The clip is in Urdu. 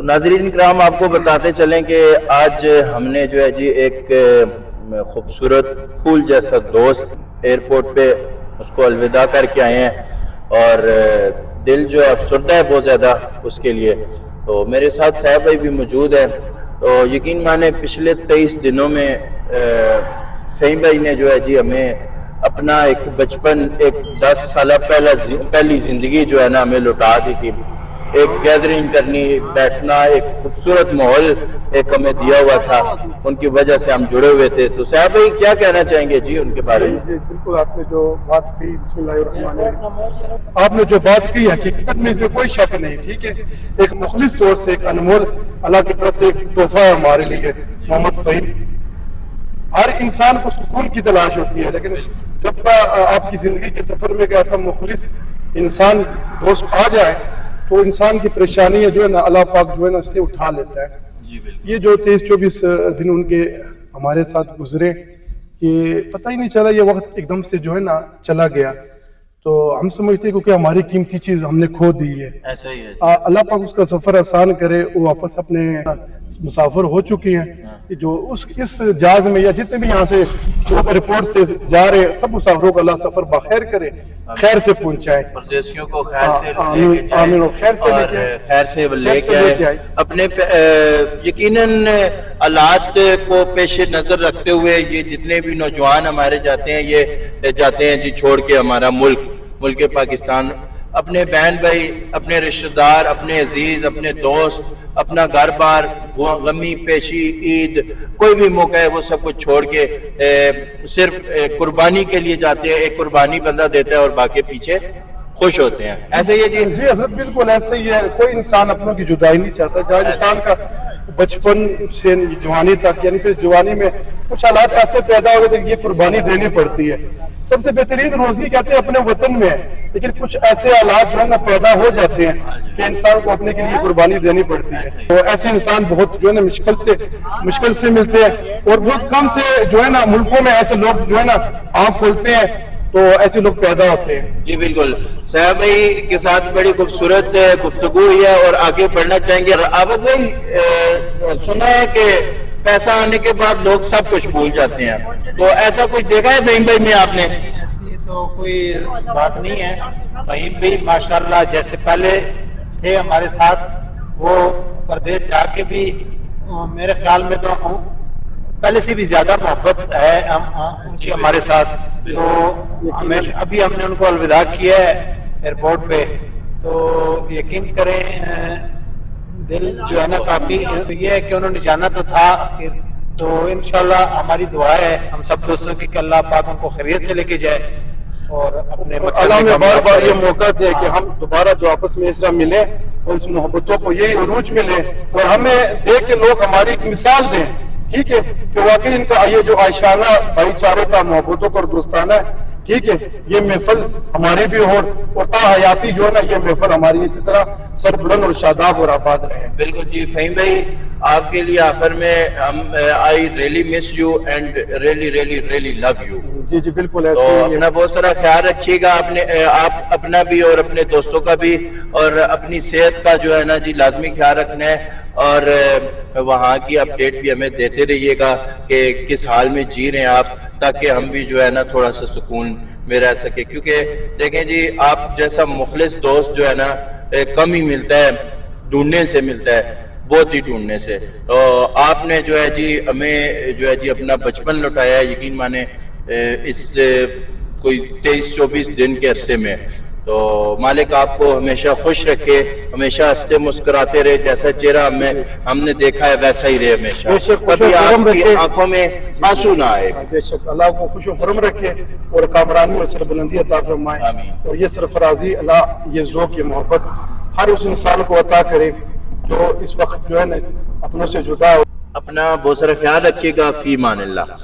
ناظرین کرام، آپ کو بتاتے چلیں کہ آج ہم نے جو ہے جی ایک خوبصورت پھول جیسا دوست ایئرپورٹ پہ اس کو الوداع کر کے آئے ہیں، اور دل جو ہے افسردہ ہے بہت زیادہ اس کے لیے۔ تو میرے ساتھ صاحب بھائی بھی موجود ہیں۔ تو یقین مانے پچھلے 23 دنوں میں فہیم بھائی نے جو ہے جی ہمیں اپنا ایک بچپن، ایک 10 سالہ پہلی زندگی جو ہے نا ہمیں لوٹا دی تھی۔ ایک گیدرنگ کرنی، بیٹھنا، ایک خوبصورت ماحول ایک ہمیں دیا ہوا تھا، ان کی وجہ سے ہم جڑے ہوئے تھے۔ تو صاحب بھائی کیا کہنا چاہیں گے جی ان کے بارے میں؟ جی بالکل، آپ نے جو بات کی، بسم اللہ الرحمن الرحیم، آپ نے جو بات کی حقیقت میں کوئی شک نہیں، ٹھیک ہے۔ ایک مخلص دوست، ایک انمول اللہ کی طرف سے ایک تحفہ ہے ہمارے لیے محمد فہیم۔ ہر انسان کو سکون کی تلاش ہوتی ہے، لیکن جب آپ کی زندگی کے سفر میں ایک ایسا مخلص انسان دوست آ جائے تو انسان کی پریشانیاں جو ہے نا اللہ پاک جو ہے نا اس سے اٹھا لیتا ہے۔ یہ جو 23-24 دن ان کے ہمارے ساتھ گزرے، یہ پتہ ہی نہیں چلا، یہ وقت ایک دم سے جو ہے نا چلا گیا۔ تو ہم سمجھتے ہیں کیونکہ ہماری قیمتی چیز ہم نے کھو دی ہے۔ ایسا ہی ہے، اللہ پاک اس کا سفر آسان کرے، وہ واپس اپنے مسافر ہو چکی ہیں۔ جو اس جہاز میں یا جتنے بھی یہاں سے ایئرپورٹ سے جا رہے ہیں سب مسافروں کو اللہ سفر بخیر کرے، خیر سے پہنچائے، پردیسیوں کو خیر سے آمین آمین، اور خیر سے لے کے آئے۔ اپنے یقیناً حالات کو پیش نظر رکھتے ہوئے یہ جتنے بھی نوجوان ہمارے جاتے ہیں، یہ جاتے ہیں جی چھوڑ کے ہمارا ملک پاکستان، اپنے بہن بھائی، اپنے رشتہ دار، اپنے عزیز، اپنے دوست، اپنا گھر بار، غمی پیشی، عید، کوئی بھی موقع ہے وہ سب کچھ چھوڑ کے صرف قربانی کے لیے جاتے ہیں۔ ایک قربانی بندہ دیتا ہے اور باقی پیچھے خوش ہوتے ہیں۔ ایسے ہی ہے جی؟ جی حضرت بالکل ایسے ہی ہے۔ کوئی انسان اپنوں کی جدائی نہیں چاہتا، جہاں انسان کا بچپن سے جوانی تک، یعنی پھر جوانی میں کچھ حالات ایسے پیدا ہو گئے کہ یہ قربانی دینی پڑتی ہے۔ سب سے بہترین روزی کہتے ہیں اپنے وطن میں ہے، لیکن کچھ ایسے حالات جو ہے نا پیدا ہو جاتے ہیں کہ انسان کو اپنے کے لیے قربانی دینی پڑتی ہے۔ تو ایسے انسان بہت جو ہے نا مشکل سے ملتے ہیں، اور بہت کم سے جو ہے نا ملکوں میں ایسے لوگ جو ہے نا آنکھ کھولتے ہیں، تو ایسے لوگ پیدا ہوتے ہیں۔ جی بالکل، صاحب بھائی کے ساتھ بڑی خوبصورت گفتگو ہوئی ہے اور آگے بڑھنا چاہیں گے۔ عابد بھائی، سنا ہے کہ پیسہ آنے کے بعد لوگ سب کچھ بھول جاتے ہیں، تو ایسا کچھ دیکھا ہے فہیم بھائی میں آپ نے؟ ایسی تو کوئی بات نہیں ہے۔ فہیم بھائی ماشاءاللہ جیسے پہلے تھے ہمارے ساتھ، وہ پردیس جا کے بھی میرے خیال میں تو پہلے سے بھی زیادہ محبت ہے ان کی ہمارے ساتھ۔ تو ابھی ہم نے ان کو الوداع کیا ہے ایئرپورٹ پہ، تو یقین کریں دل جو ہے نا کافی یہ ہے کہ انہوں نے جانا تو تھا، تو انشاءاللہ ہماری دعا ہے ہم سب دوستوں کی کہ اللہ پاک ان کو خیریت سے لے کے جائے اور اپنے اللہ میں بار بار یہ موقع دے کہ ہم دوبارہ جو آپس میں اس طرح ملیں اور اس محبتوں کو یہی عروج ملے، اور ہمیں دیکھ کے لوگ ہماری ایک مثال دیں، ٹھیک ہے، کہ واقعی ان کا یہ جو عائشانہ بھائی چارے کا محبتوں کا اور دوستانہ ہے، ٹھیک ہے، یہ محفل ہماری بھی ہو، اور تا حیاتی جو ہے نا یہ محفل ہماری اسی طرح سربلند اور شاداب اور آباد رہے۔ بالکل جی فہیم بھائی، آپ کے لیے آخر میں ہم I really miss you and really really really love you. جی جی بالکل ایسے تو ہی ہے۔ اپنا بہت سارا خیال رکھیے گا، آپ اپنا بھی اور اپنے دوستوں کا بھی، اور اپنی صحت کا جو ہے نا جی لازمی خیال رکھنا ہے، اور وہاں کی اپڈیٹ بھی ہمیں دیتے رہیے گا کہ کس حال میں جی رہے ہیں آپ، تاکہ ہم بھی جو ہے نا تھوڑا سا سکون میں رہ سکے۔ کیونکہ دیکھیں جی آپ جیسا مخلص دوست جو ہے نا کم ہی ملتا ہے، ڈھونڈنے سے ملتا ہے، بہت ہی ڈھونڈنے سے۔ تو آپ نے جو ہے جی ہمیں جو ہے جی اپنا بچپن لوٹایا ہے، یقین مانے اس کوئی 23-24 دن کے عرصے میں۔ تو مالک آپ کو ہمیشہ خوش رکھے، ہمیشہ ہنستے مسکراتے رہے، جیسا چہرہ ہم نے دیکھا ہے ویسا ہی رہے ہمیشہ، کبھی آپ کی آنکھوں میں آنسو نہ آئے۔ بے شک اللہ کو خوش و خرم رکھے اور کامرانی اور سربلندی عطا فرمائے، اور یہ سرفرازی اللہ، یہ ذوق، یہ محبت ہر اس انسان کو عطا کرے جو اس وقت جو ہے نا اپنوں سے جدا ہو۔ اپنا بہت سارا خیال رکھیے گا، فی امان اللہ۔